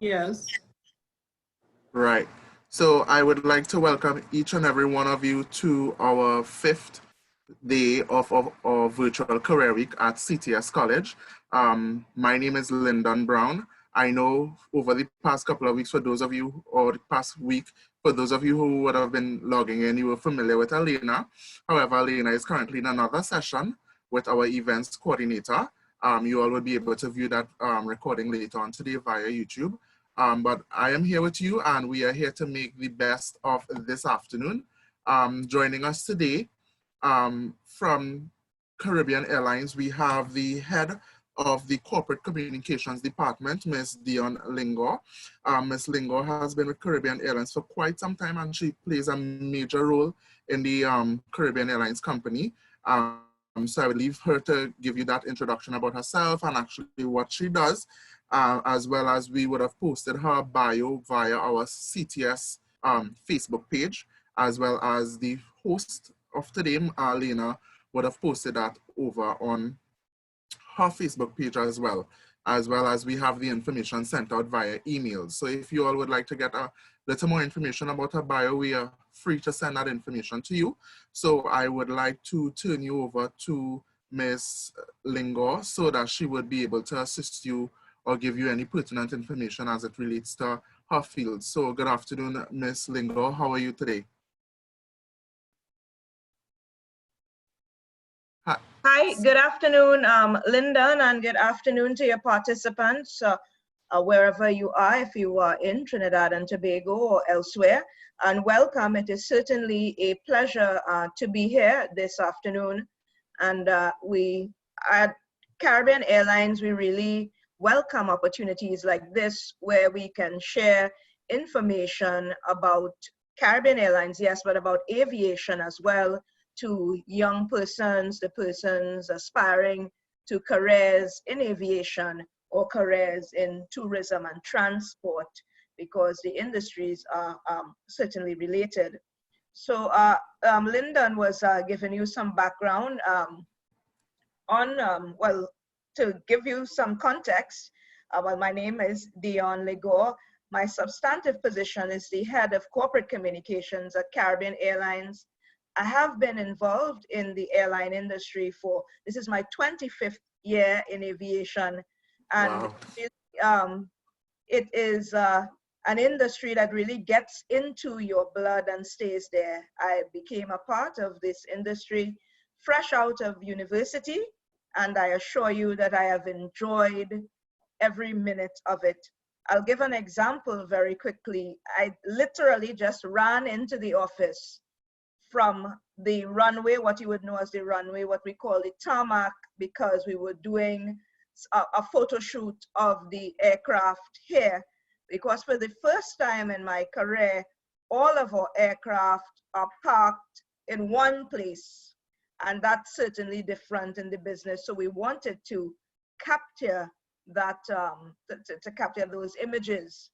Yes. Right. So I would like to welcome each and every one of you to our fifth day of our virtual career week at CTS College. My name is Lyndon Brown. I know over the past couple of weeks, for those of you, or the past week, for those of you who would have been logging in, you were familiar with Elena. However, Elena is currently in another session with our events coordinator. You all will be able to view that recording later on today via YouTube. But I am here with you, and we are here to make the best of this afternoon. Joining us today from Caribbean Airlines, we have the head of the Corporate Communications Department, Ms. Dionne Ligore. Ms. Ligore has been with Caribbean Airlines for quite some time, and she plays a major role in the Caribbean Airlines company. So I would leave her to give you that introduction about herself and actually what she does, as well as we would have posted her bio via our CTS Facebook page, as well as the host of today, Lena, would have posted that over on her Facebook page as well as we have the information sent out via emails. So if you all would like to get a little more information about her bio, we are free to send that information to you. So I would like to turn you over to Ms. Ligore so that she would be able to assist you or give you any pertinent information as it relates to her field. So good afternoon, Ms. Ligore. How are you today? Hi, good afternoon, Lyndon, and good afternoon to your participants, wherever you are, if you are in Trinidad and Tobago or elsewhere. And welcome. It is certainly a pleasure to be here this afternoon. And we at Caribbean Airlines, we really welcome opportunities like this where we can share information about Caribbean Airlines, yes, but about aviation as well, to young persons, the persons aspiring to careers in aviation or careers in tourism and transport, because the industries are certainly related. So Lyndon was giving you some background on, well, to give you some context, well, my name is Dionne Ligore. My substantive position is the head of corporate communications at Caribbean Airlines. I have been involved in the airline industry for, this is my 25th year in aviation. And wow. it is an industry that really gets into your blood and stays there. I became a part of this industry fresh out of university, and I assure you that I have enjoyed every minute of it. I'll give an example very quickly. I literally just ran into the office from the runway, what you would know as the runway, what we call the tarmac, because we were doing a photo shoot of the aircraft here. Because for the first time in my career, all of our aircraft are parked in one place. And that's certainly different in the business. So we wanted to capture that, to capture those images.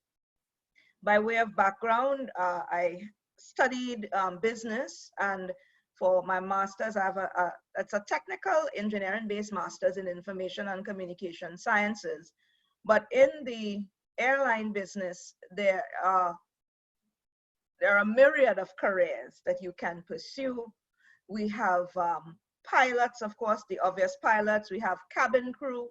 By way of background, I studied business, and for my master's, I have it's a technical engineering-based master's in information and communication sciences. But in the airline business, there are a myriad of careers that you can pursue. We have pilots, of course, the obvious pilots. We have cabin crew,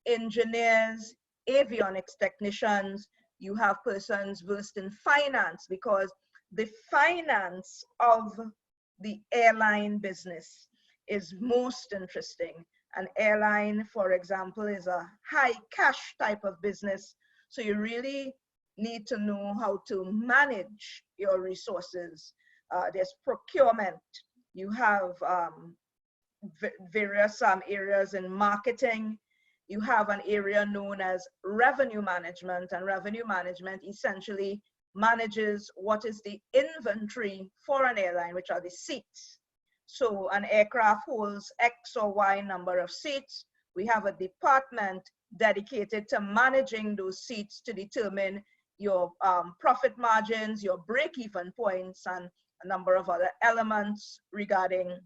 engineers, avionics technicians. You have persons versed in finance, because the finance of the airline business is most interesting. An airline, for example, is a high cash type of business. So you really need to know how to manage your resources. There's procurement. You have various areas in marketing. You have an area known as revenue management, and revenue management essentially manages what is the inventory for an airline, which are the seats. So an aircraft holds X or Y number of seats. We have a department dedicated to managing those seats to determine your profit margins, your break-even points, and a number of other elements regarding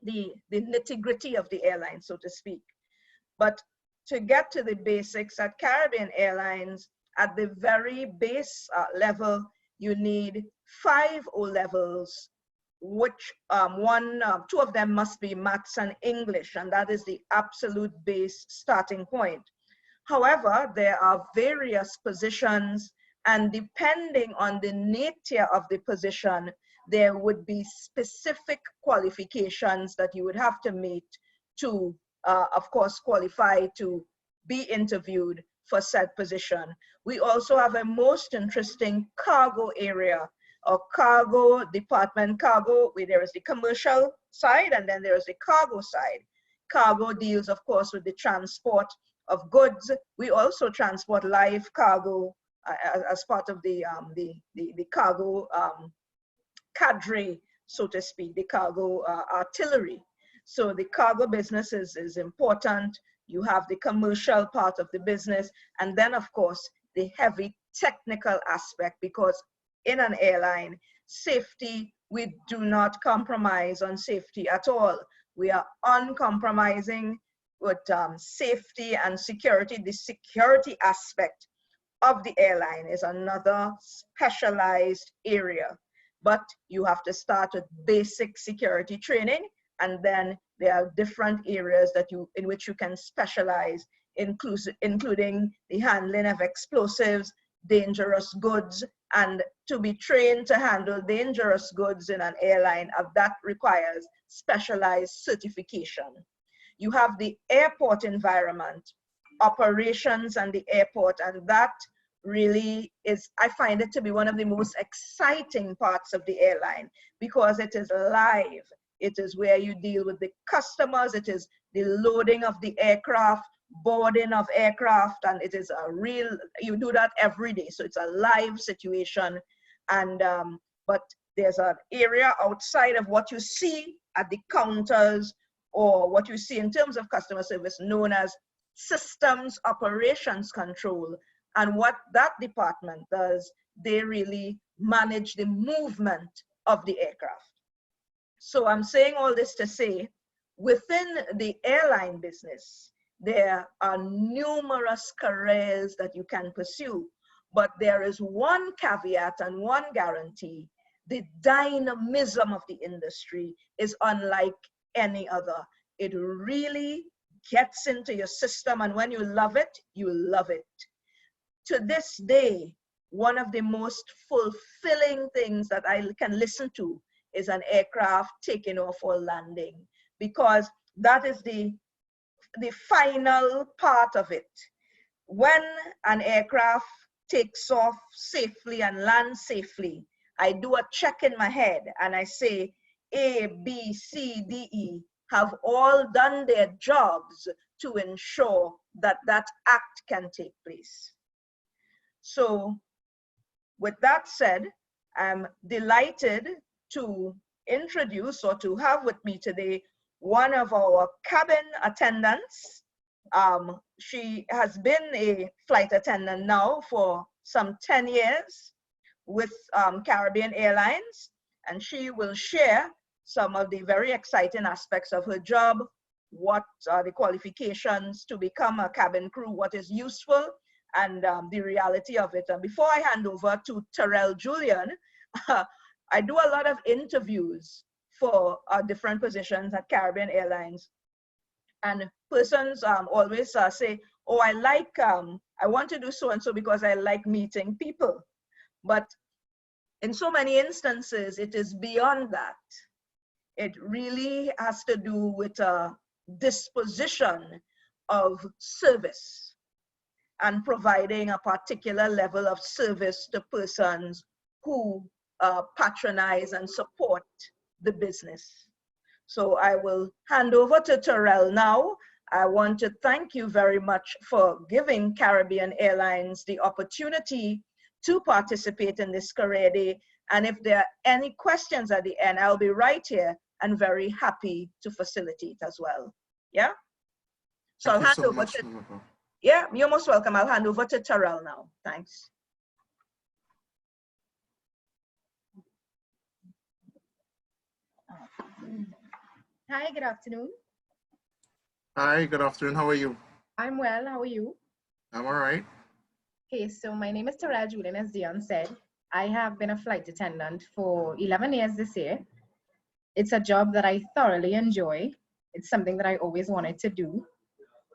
the nitty-gritty of the airline, so to speak. But to get to the basics, at Caribbean Airlines, At the very base level, you need 5 O-levels, which two of them must be maths and English, and that is the absolute base starting point. However, there are various positions, and depending on the nature of the position, there would be specific qualifications that you would have to meet to, of course, qualify to be interviewed for said position. We also have a most interesting cargo area, or cargo department. Cargo, where there is the commercial side and then there is the cargo side. Cargo deals, of course, with the transport of goods. We also transport live cargo as part of the cargo cadre, so to speak, the cargo artillery. So the cargo business is important. You have the commercial part of the business, and then of course the heavy technical aspect, because in an airline, safety, we do not compromise on safety at all. We are uncompromising with safety and security. The security aspect of the airline is another specialized area, but you have to start with basic security training, and then there are different areas that in which you can specialize, including the handling of explosives, dangerous goods, and to be trained to handle dangerous goods in an airline, that requires specialized certification. You have the airport environment, operations and the airport, and that really is, I find it to be one of the most exciting parts of the airline, because it is live. It is where you deal with the customers, it is the loading of the aircraft, boarding of aircraft, and it is a real, you do that every day. So it's a live situation. And but there's an area outside of what you see at the counters or what you see in terms of customer service known as systems operations control. And what that department does, they really manage the movement of the aircraft. So I'm saying all this to say, within the airline business, there are numerous careers that you can pursue, but there is one caveat and one guarantee. The dynamism of the industry is unlike any other. It really gets into your system, and when you love it, you love it. To this day, one of the most fulfilling things that I can listen to is an aircraft taking off or landing, because that is the final part of it. When an aircraft takes off safely and lands safely, I do a check in my head and I say, A, B, C, D, E have all done their jobs to ensure that that act can take place. So with that said, I'm delighted to introduce or to have with me today one of our cabin attendants. She has been a flight attendant now for some 10 years with Caribbean Airlines, and she will share some of the very exciting aspects of her job, what are the qualifications to become a cabin crew, what is useful, and the reality of it. And before I hand over to Terell Julian, I do a lot of interviews for different positions at Caribbean Airlines. And persons always say, oh, I want to do so-and-so because I like meeting people. But in so many instances, it is beyond that. It really has to do with a disposition of service and providing a particular level of service to persons who patronize and support the business. So I will hand over to Terell now. I want to thank you very much for giving Caribbean Airlines the opportunity to participate in this career day. And if there are any questions at the end, I'll be right here and very happy to facilitate as well. Yeah? So I'll hand over to, yeah, you're most welcome. I'll hand over to Terell now. Thanks. Hi, good afternoon. Hi, good afternoon. How are you? I'm well. How are you? I'm all right. Okay, so my name is Terell, Julian, as Dionne said. I have been a flight attendant for 11 years this year. It's a job that I thoroughly enjoy. It's something that I always wanted to do.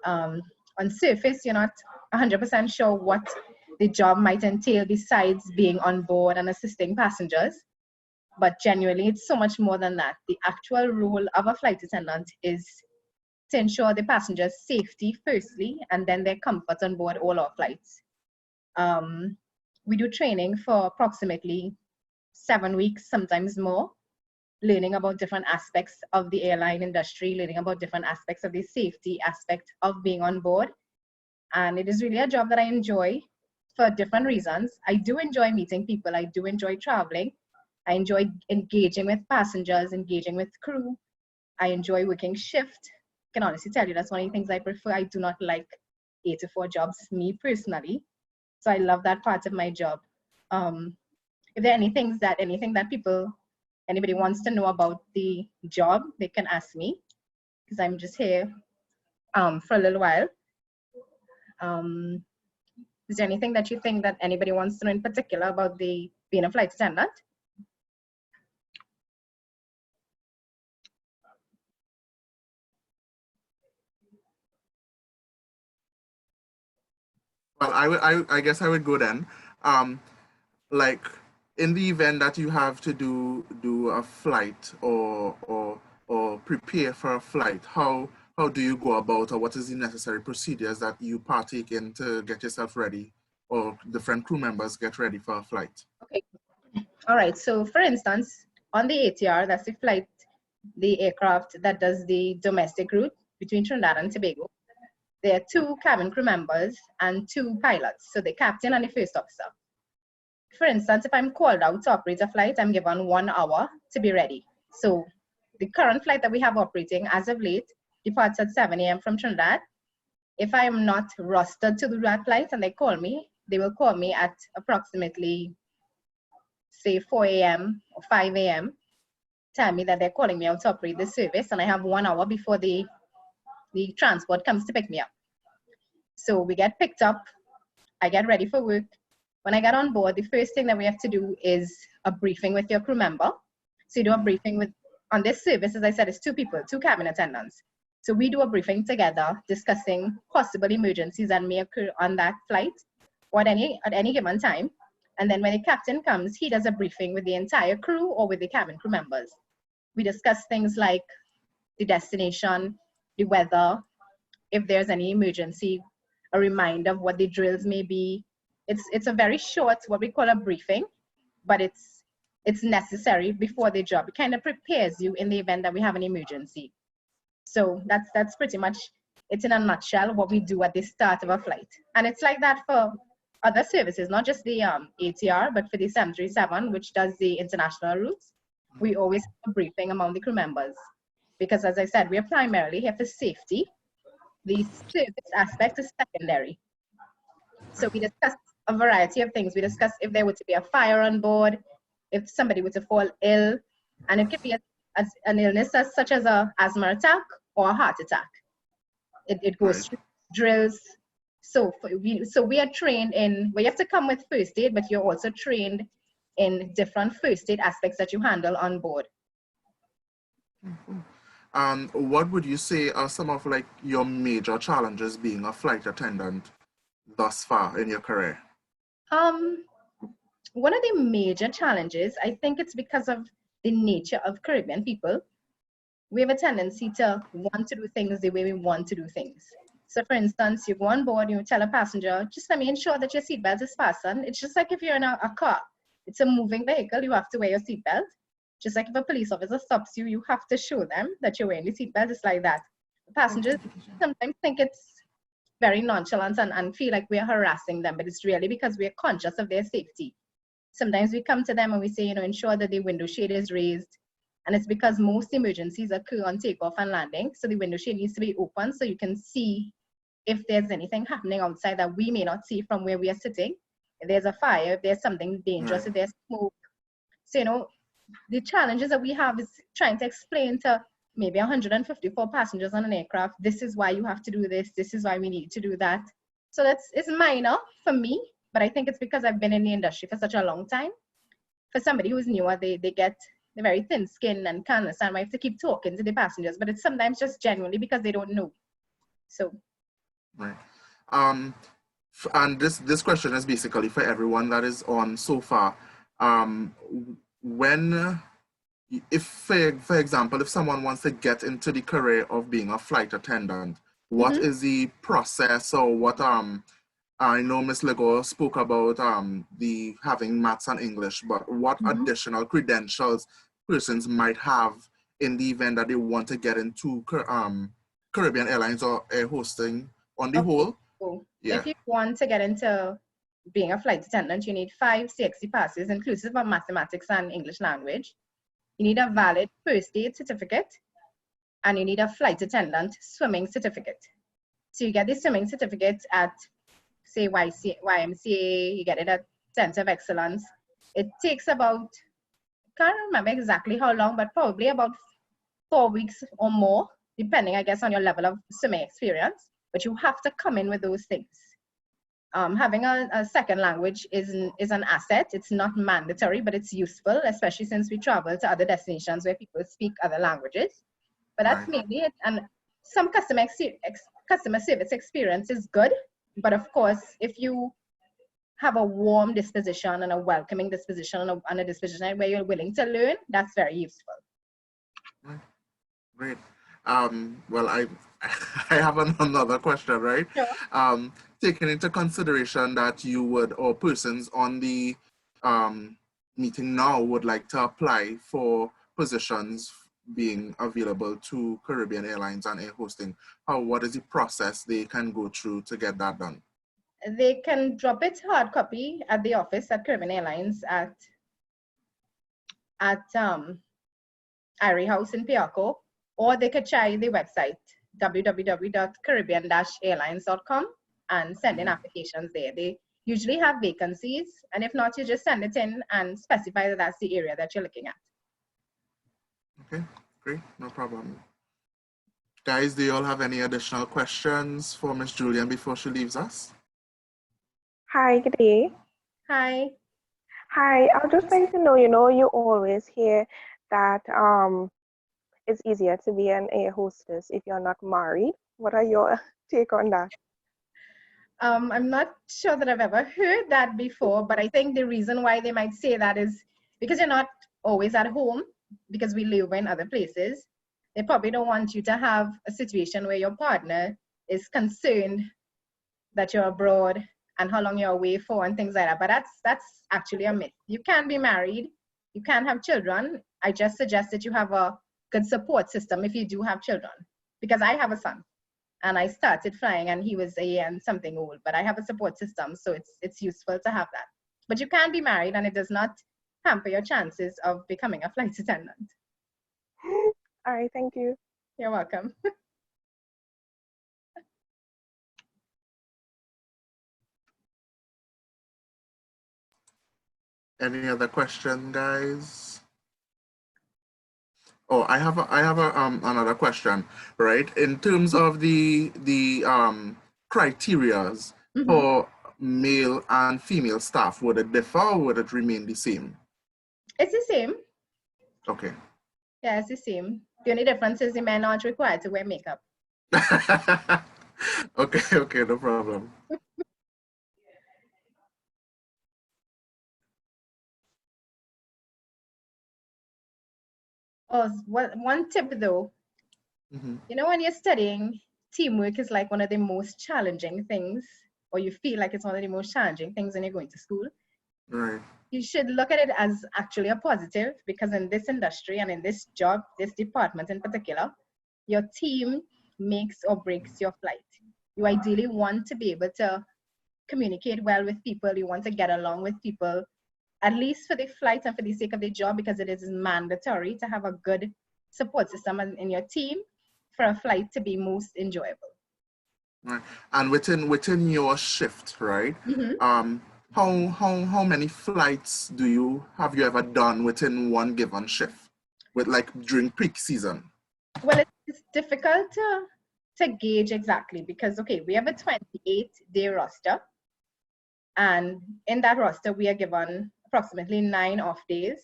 Um, on surface, you're not 100% sure what the job might entail besides being on board and assisting passengers. But genuinely, it's so much more than that. The actual role of a flight attendant is to ensure the passengers' safety firstly, and then their comfort on board all our flights. We do training for approximately 7 weeks, sometimes more, learning about different aspects of the airline industry, learning about different aspects of the safety aspect of being on board. And it is really a job that I enjoy for different reasons. I do enjoy meeting people. I do enjoy traveling. I enjoy engaging with passengers, engaging with crew. I enjoy working shift. I can honestly tell you that's one of the things I prefer. I do not like 8 to 4 jobs, me personally. So I love that part of my job. If there are anything that anybody wants to know about the job, they can ask me, because I'm just here for a little while. Is there anything that you think that anybody wants to know in particular about being a flight attendant? Well, I guess I would go then. Like in the event that you have to do a flight or prepare for a flight, how do you go about, or what is the necessary procedures that you partake in to get yourself ready, or different crew members get ready for a flight? Okay. All right. So for instance, on the ATR, that's the aircraft that does the domestic route between Trinidad and Tobago, there are 2 cabin crew members and 2 pilots, so the captain and the first officer. For instance, if I'm called out to operate a flight, I'm given 1 hour to be ready. So the current flight that we have operating as of late departs at 7 a.m. from Trinidad. If I am not rostered to do that flight and they will call me at approximately, say, 4 a.m. or 5 a.m., tell me that they're calling me out to operate the service, and I have 1 hour before the transport comes to pick me up. So we get picked up, I get ready for work. When I get on board, the first thing that we have to do is a briefing with your crew member. So you do a briefing on this service, as I said, it's 2 people, 2 cabin attendants. So we do a briefing together discussing possible emergencies that may occur on that flight or at any given time. And then when the captain comes, he does a briefing with the entire crew or with the cabin crew members. We discuss things like the destination, the weather, if there's any emergency, a reminder of what the drills may be. It's a very short, what we call a briefing, but it's necessary before the job. It kind of prepares you in the event that we have an emergency. So that's pretty much it in a nutshell what we do at the start of a flight. And it's like that for other services, not just the ATR, but for the 737, which does the international routes. We always have a briefing among the crew members, because as I said, we are primarily here for safety. The service aspect is secondary. So we discuss a variety of things. We discuss if there were to be a fire on board, if somebody were to fall ill, and it could be an illness such as an asthma attack or a heart attack. It goes through drills. So we are trained in, well, you have to come with first aid, but you're also trained in different first aid aspects that you handle on board. What would you say are some of like your major challenges being a flight attendant thus far in your career? One of the major challenges, I think it's because of the nature of Caribbean people. We have a tendency to want to do things the way we want to do things. So for instance, you go on board, you tell a passenger, just let me ensure that your seatbelt is fastened. It's just like if you're in a car. It's a moving vehicle, you have to wear your seatbelt. Just like if a police officer stops you, you have to show them that you're wearing the seatbelt. It's like that. The passengers sometimes think it's very nonchalant and feel like we're harassing them, but it's really because we're conscious of their safety. Sometimes we come to them and we say, ensure that the window shade is raised. And it's because most emergencies occur on takeoff and landing. So the window shade needs to be open so you can see if there's anything happening outside that we may not see from where we are sitting. If there's a fire, if there's something dangerous, if there's smoke. So, the challenges that we have is trying to explain to maybe 154 passengers on an aircraft, this is why you have to do this is why we need to do that. So it's minor for me, but I think it's because I've been in the industry for such a long time. For somebody who's newer, they're very thin skinned and can't understand why I have to keep talking to the passengers, but it's sometimes just genuinely because they don't know. So. Right. And this question is basically for everyone that is on so far. If for example, if someone wants to get into the career of being a flight attendant, what is the process, or what I know Ms. Ligore spoke about the having maths and English, but what additional credentials persons might have in the event that they want to get into Caribbean Airlines or air hosting on the whole? So yeah. If you want to get into being a flight attendant, you need 5 CXC passes, inclusive of mathematics and English language. You need a valid first aid certificate, and you need a flight attendant swimming certificate. So you get the swimming certificate at, say, YMCA, you get it at Center of Excellence. It takes about, can't remember exactly how long, but probably about 4 weeks or more, depending, I guess, on your level of swimming experience. But you have to come in with those things. Having a second language is an asset. It's not mandatory, but it's useful, especially since we travel to other destinations where people speak other languages. But that's mainly it. And some customer service experience is good. But of course, if you have a warm disposition and a welcoming disposition and a disposition where you're willing to learn, that's very useful. Great. Well, I have another question, right? Sure. Taking into consideration that you would, or persons on the meeting now would like to apply for positions being available to Caribbean Airlines and air hosting, what is the process they can go through to get that done? They can drop it hard copy at the office at Caribbean Airlines at Irie House in Piarco, or they could try the website www.caribbean-airlines.com and send in applications there. They usually have vacancies, and if not, you just send it in and specify that that's the area that you're looking at. Okay, great, no problem. Guys, do you all have any additional questions for Ms. Julian before she leaves us? Hi, good day. Hi. Hi, I would just like to know, you always hear that it's easier to be an air hostess if you're not married. What are your take on that? I'm not sure that I've ever heard that before, but I think the reason why they might say that is because you're not always at home, because we live in other places. They probably don't want you to have a situation where your partner is concerned that you're abroad and how long you're away for and things like that. But that's actually a myth. You can be married, you can have children. I just suggest that you have a good support system if you do have children, because I have a son and I started flying and he was a year and something old, but I have a support system, so it's useful to have that. But you can be married and it does not hamper your chances of becoming a flight attendant. All right, thank you. You're welcome. Any other question, guys? Oh, I have another question, right? In terms of the criterias for male and female staff, would it differ or would it remain the same? It's the same. Okay. Yeah, it's the same. The only difference is the men aren't required to wear makeup. Okay, no problem. Oh, one tip though, when you're studying, teamwork is like one of the most challenging things, or you feel like it's one of the most challenging things when you're going to school. Right. You should look at it as actually a positive, because in this industry and in this job, this department in particular, your team makes or breaks your flight. You ideally want to be able to communicate well with people. You want to get along with people, at least for the flight and for the sake of the job, because it is mandatory to have a good support system in your team for a flight to be most enjoyable. Right. And within your shift, right? How many flights have you ever done within one given shift, with like during peak season? Well, it's difficult to gauge exactly, because okay, we have a 28-day roster, And in that roster, we are given approximately 9 off days.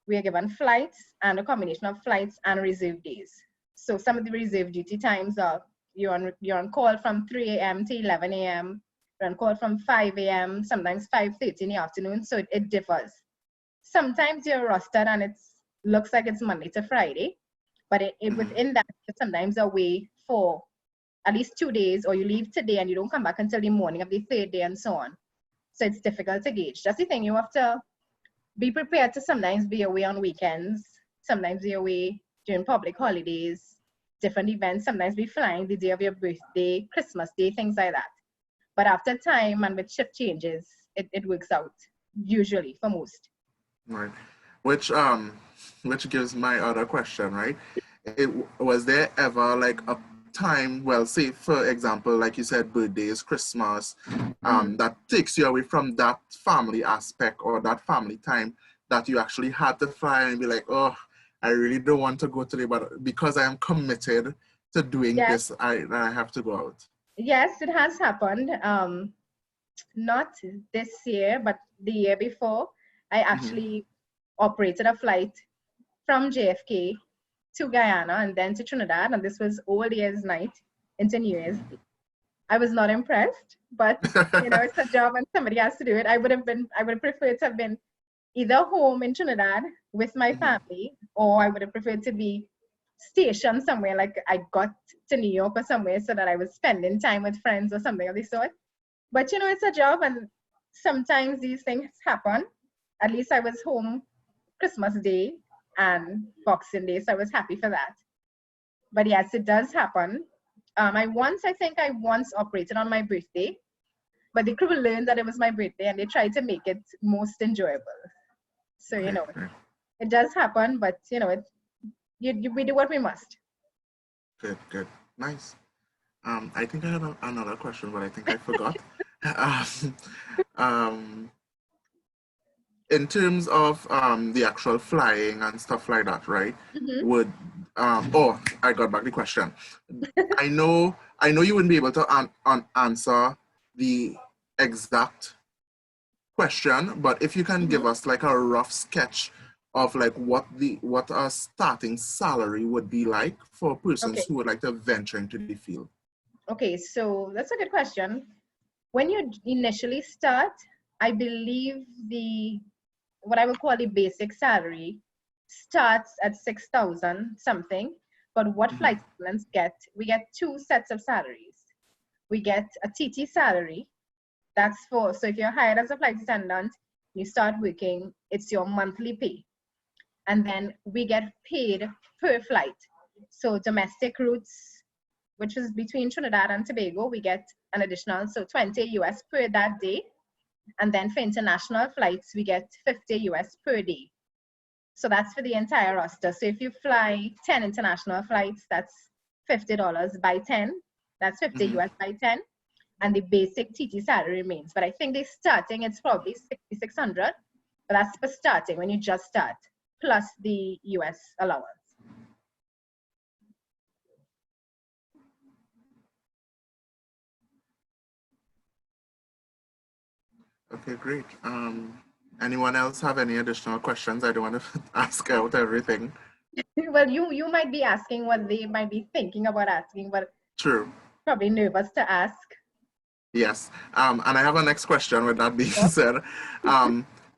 We are given flights and a combination of flights and reserve days. So some of the reserve duty times are you're on call from 3 a.m. to 11 a.m. You're on call from 5 a.m., sometimes 5:30 in the afternoon. So it differs. Sometimes you're rostered and it looks like it's Monday to Friday, but within that, you're sometimes away for at least 2 days, or you leave today and you don't come back until the morning of the third day and so on. So it's difficult to gauge. That's the thing, you have to be prepared to sometimes be away on weekends, sometimes be away during public holidays, different events, sometimes be flying the day of your birthday, Christmas Day, things like that. But after time and with shift changes, it works out, usually, for most. Right. Which gives my other question, right? Was there ever like a time, well, say for example, like you said, birthdays, Christmas, that takes you away from that family aspect or that family time that you actually had to fly and be like, oh, I really don't want to go today, but because I am committed to doing this, I have to go out? Yes, it has happened. Not this year, but the year before, I actually operated a flight from JFK to Guyana and then to Trinidad, and this was Old Year's night into New Year's Day. I was not impressed, but it's a job and somebody has to do it. I would have preferred to have been either home in Trinidad with my family, or I would have preferred to be stationed somewhere, like I got to New York or somewhere so that I was spending time with friends or something of the sort. But it's a job, and sometimes these things happen. At least I was home Christmas Day and Boxing Day, so I was happy for that. But yes, it does happen. I think I once operated on my birthday, but the crew learned that it was my birthday and they tried to make it most enjoyable. So, it does happen, but we do what we must. Good. Nice. I think I had another question, but I think I forgot. In terms of the actual flying and stuff like that, right? I got back the question. I know you wouldn't be able to answer the exact question, but if you can give us like a rough sketch of like what a starting salary would be like for persons who would like to venture into the field. Okay, so that's a good question. When you initially start, I believe what I would call the basic salary starts at 6,000 something. But what flight attendants get, we get 2 sets of salaries. We get a TT salary. So if you're hired as a flight attendant, you start working, it's your monthly pay. And then we get paid per flight. So domestic routes, which is between Trinidad and Tobago, we get an additional, so 20 US per that day. And then for international flights, we get 50 US per day. So that's for the entire roster. So if you fly 10 international flights, that's $50 by 10. That's 50 US by 10. And the basic TT salary remains. But I think the starting, it's probably 6,600. But that's for starting, when you just start, plus the US allowance. Okay, great. Anyone else have any additional questions? I don't want to ask out everything. Well, you might be asking what they might be thinking about asking, but true, probably nervous to ask. Yes, and I have a next question with that being said.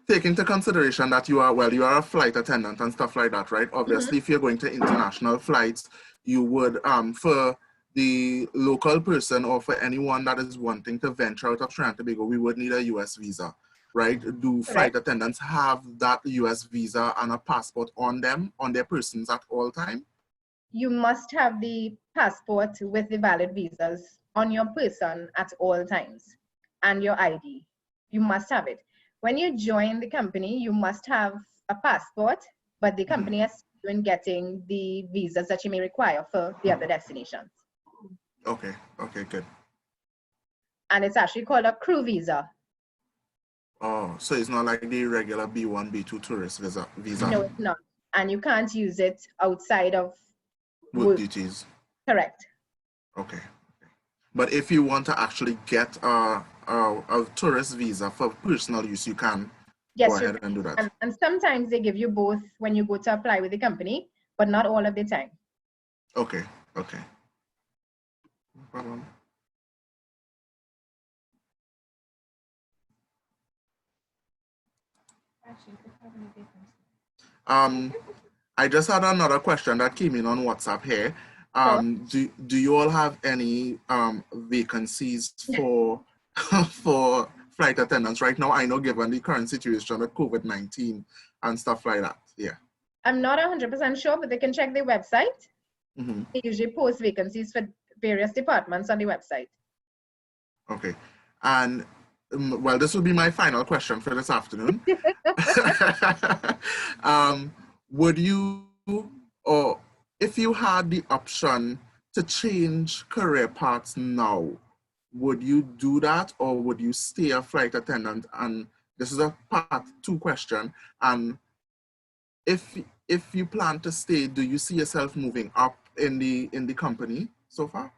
Take into consideration that you are a flight attendant and stuff like that, right? Obviously, if you're going to international flights, you would, for the local person or for anyone that is wanting to venture out of Trinidad and Tobago, we would need a US visa, right? Do flight attendants have that US visa and a passport on them, on their persons at all time? You must have the passport with the valid visas on your person at all times, and your ID. You must have it. When you join the company, you must have a passport, but the company is in getting the visas that you may require for the other destinations. Okay, good. And it's actually called a crew visa. Oh, so it's not like the regular B1, B2 tourist visa? No, it's not. And you can't use it outside of work duties. Correct. Okay. But if you want to actually get a a tourist visa for personal use, you can Yes, go you ahead and do that. and sometimes they give you both when you go to apply with the company, but not all of the time. Okay, okay. No problem. I just had another question that came in on WhatsApp here. Do you all have any vacancies for for flight attendants right now? I know given the current situation with COVID-19 and stuff like that. Yeah. I'm not 100% sure, but they can check their website. Mm-hmm. They usually post vacancies for various departments on the website. Okay. And well, this will be my final question for this afternoon. Would you, or if you had the option to change career paths now, would you do that, or would you stay a flight attendant? And this is a part 2 question. And if you plan to stay, do you see yourself moving up in the company so far?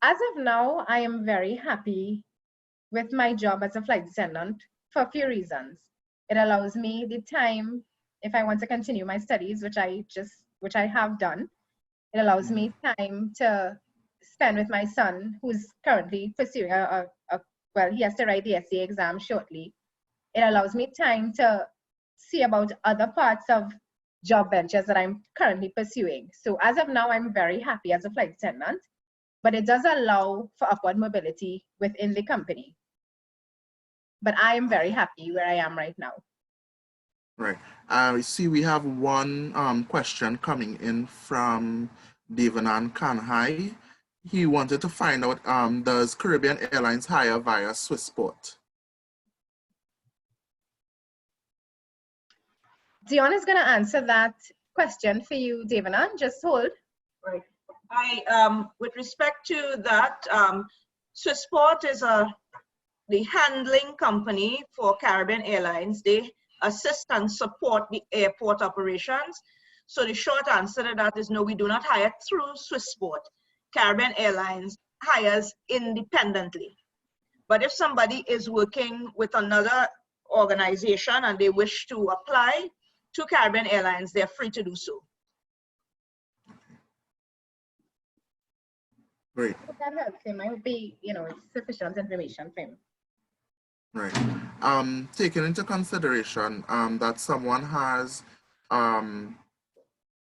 As of now, I am very happy with my job as a flight attendant for a few reasons. It allows me the time if I want to continue my studies, which I have done. It allows me time to spend with my son, who's currently pursuing well, he has to write the essay exam shortly. It allows me time to see about other parts of job ventures that I'm currently pursuing. So as of now, I'm very happy as a flight attendant, but it does allow for upward mobility within the company. But I am very happy where I am right now. Right. I see we have one question coming in from Devanan Kanhai. He wanted to find out, does Caribbean Airlines hire via Swissport? Dionne is going to answer that question for you, Devanan. Just hold. Right. With respect to that, Swissport is the handling company for Caribbean Airlines. They assist and support the airport operations. So the short answer to that is no, we do not hire through Swissport. Caribbean Airlines hires independently. But if somebody is working with another organization and they wish to apply to Caribbean Airlines, they're free to do so. Great. That helps him. I would be, sufficient information for him. Right. Taking into consideration that someone has,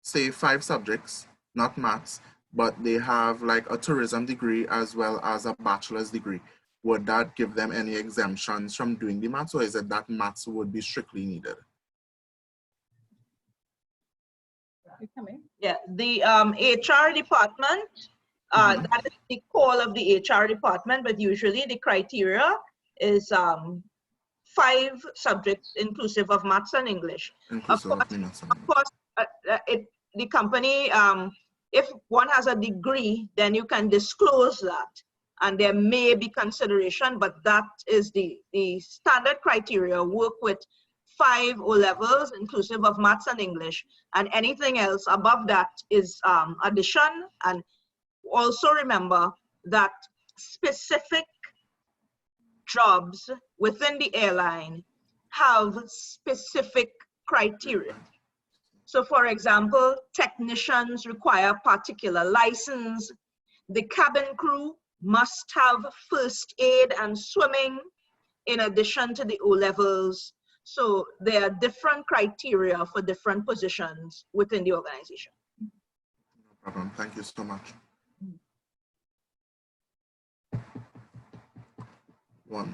say, 5 subjects, not maths, but they have like a tourism degree as well as a bachelor's degree, would that give them any exemptions from doing the maths, or is it that maths would be strictly needed? Yeah, the HR department, that is the call of the HR department, but usually the criteria is 5 subjects inclusive of maths and English. Of course, the company, if one has a degree, then you can disclose that, and there may be consideration, but that is the standard criteria. Work with 5 O-levels inclusive of maths and English, and anything else above that is addition. And also remember that specific jobs within the airline have specific criteria. So for example, technicians require particular license. The cabin crew must have first aid and swimming in addition to the O-levels. So there are different criteria for different positions within the organization. No problem. Thank you so much. One.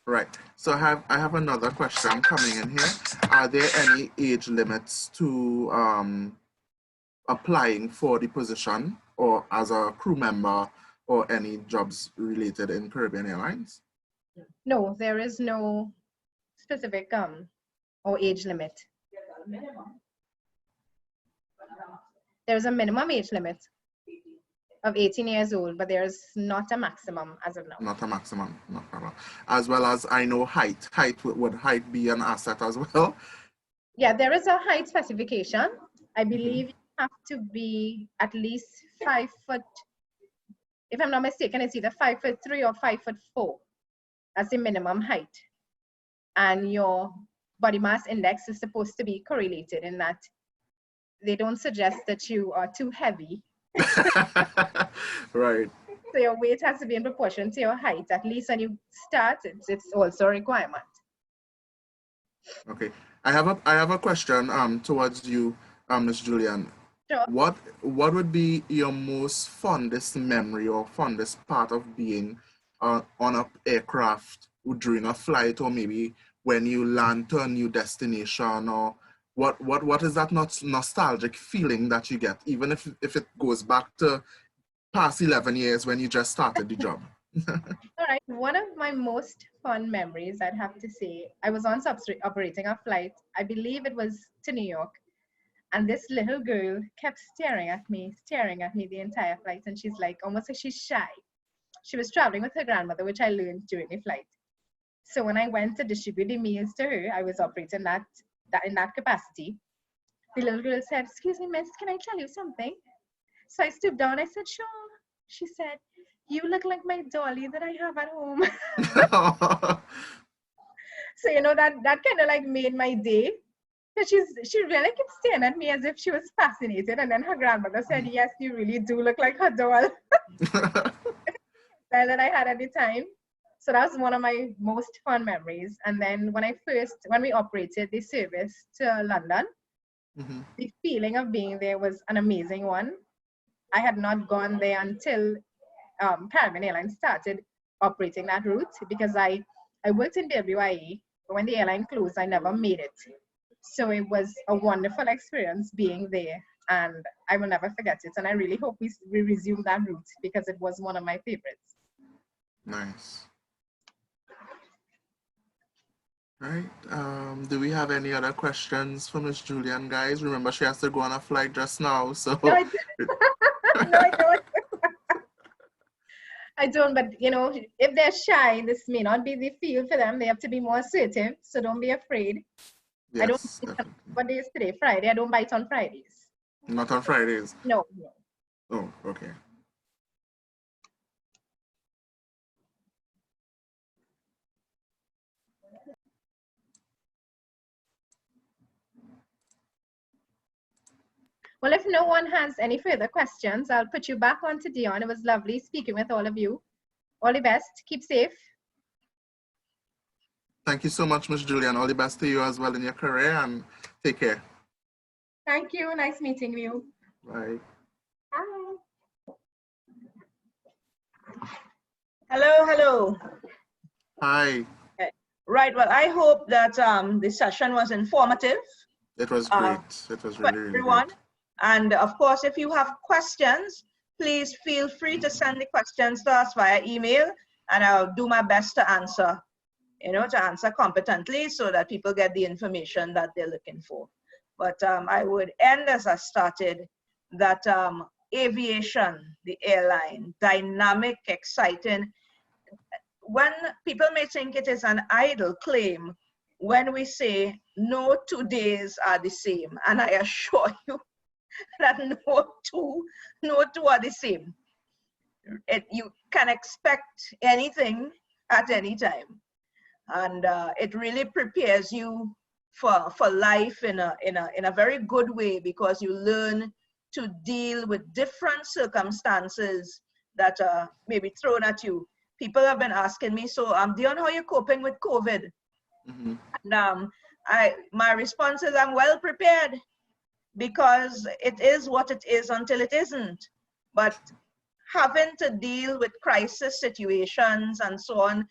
Right. So I have another question coming in here. Are there any age limits to applying for the position or as a crew member or any jobs related in Caribbean Airlines? No, there is no specific or age limit. There's a minimum age limit of 18 years old, but there's not a maximum as of now. Not a maximum, no problem. As well as I know height. Would height be an asset as well? Yeah, there is a height specification. I believe you have to be at least 5'8" if I'm not mistaken, it's either 5'3" or 5'4". That's the minimum height. And your body mass index is supposed to be correlated in that they don't suggest that you are too heavy. Right. So your weight has to be in proportion to your height. At least when you start, it's also a requirement. Okay. I have a question towards you, Ms. Julian. Sure. What would be your most fondest memory or fondest part of being on an aircraft during a flight, or maybe when you land to a new destination, or what is that nostalgic feeling that you get, even if it goes back to past 11 years when you just started the job? All right. One of my most fun memories, I'd have to say, I was on operating a flight. I believe it was to New York. And this little girl kept staring at me the entire flight. And she's like, almost like she's shy. She was traveling with her grandmother, which I learned during the flight. So when I went to distribute the meals to her, I was operating that in that capacity. The little girl said, "Excuse me, miss, can I tell you something?" So I stooped down. I said, "Sure." She said, "You look like my dolly that I have at home." So, you know, that kind of like made my day. So she really kept staring at me as if she was fascinated. And then her grandmother said, "Yes, you really do look like her doll." That I had at the time. So that was one of my most fun memories. And then when we operated the service to London, the feeling of being there was an amazing one. I had not gone there until Carbin Airlines started operating that route, because I worked in WIA, but when the airline closed, I never made it. So it was a wonderful experience being there, and I will never forget it. And I really hope we resume that route, because it was one of my favorites. Nice. Right. Do we have any other questions for Miss Julian, guys? Remember, she has to go on a flight just now, so. No, I don't. I don't, but you know, if they're shy, this may not be the field for them. They have to be more assertive, so don't be afraid. Yes, I don't. definitely. What day is today? Friday. I don't bite on Fridays. Not on Fridays? No. Oh, okay. Well, if no one has any further questions, I'll put you back on to Dionne. It was lovely speaking with all of you. All the best. Keep safe. Thank you so much, Miss Julian. All the best to you as well in your career, and take care. Thank you. Nice meeting you. Bye. Bye. Hello. Hi. Right, well, I hope that the session was informative. It was great. It was really, really everyone. great. And of course, if you have questions, please feel free to send the questions to us via email, and I'll do my best to answer, to answer competently so that people get the information that they're looking for. But I would end as I started, that aviation, the airline, dynamic, exciting. When people may think it is an idle claim, when we say no 2 days are the same, and I assure you that no two are the same. You can expect anything at any time, and it really prepares you for life in a very good way, because you learn to deal with different circumstances that may be thrown at you. People have been asking me, so Dionne, how are you coping with COVID? And my response is, I'm well prepared, because it is what it is until it isn't. But having to deal with crisis situations and so on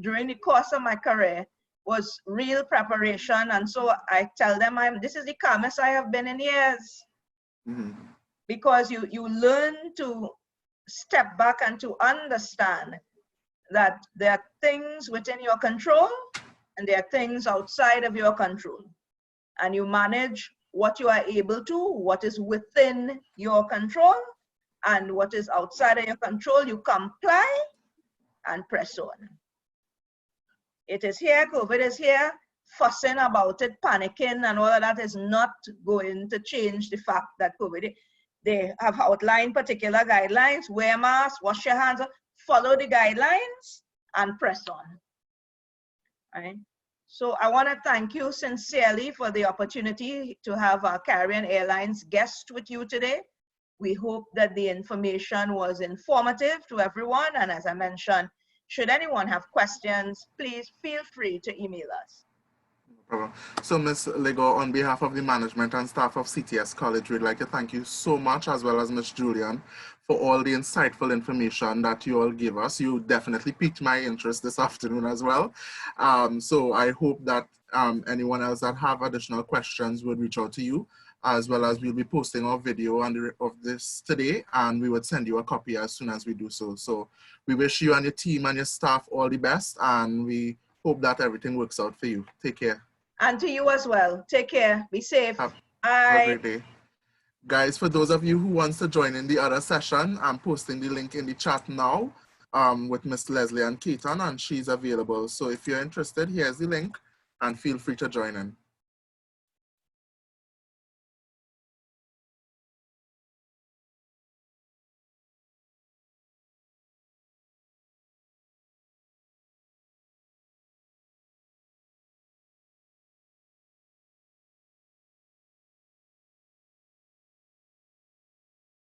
during the course of my career was real preparation. And so I tell them, this is the calmest I have been in years. Because you learn to step back and to understand that there are things within your control and there are things outside of your control. And you manage what you are able to, what is within your control, and what is outside of your control, you comply and press on. It is here, COVID is here. Fussing about it, panicking, and all of that is not going to change the fact that COVID, They have outlined particular guidelines: wear masks, wash your hands, follow the guidelines, and press on. Right? So I want to thank you sincerely for the opportunity to have our Caribbean Airlines guest with you today. We hope that the information was informative to everyone. And as I mentioned, should anyone have questions, please feel free to email us. No problem. So, Ms. Ligore, on behalf of the management and staff of CTS College, we'd like to thank you so much, as well as Ms. Julian, for all the insightful information that you all give us. You definitely piqued my interest this afternoon as well. So I hope that anyone else that have additional questions would reach out to you, as well as we'll be posting our video of this today, and we would send you a copy as soon as we do so. So we wish you and your team and your staff all the best, and we hope that everything works out for you. Take care. And to you as well. Take care. Be safe. Have Bye. a great day. Guys, for those of you who wants to join in the other session, I'm posting the link in the chat now with Miss Leslie and Keaton, and she's available. So if you're interested, here's the link, and feel free to join in.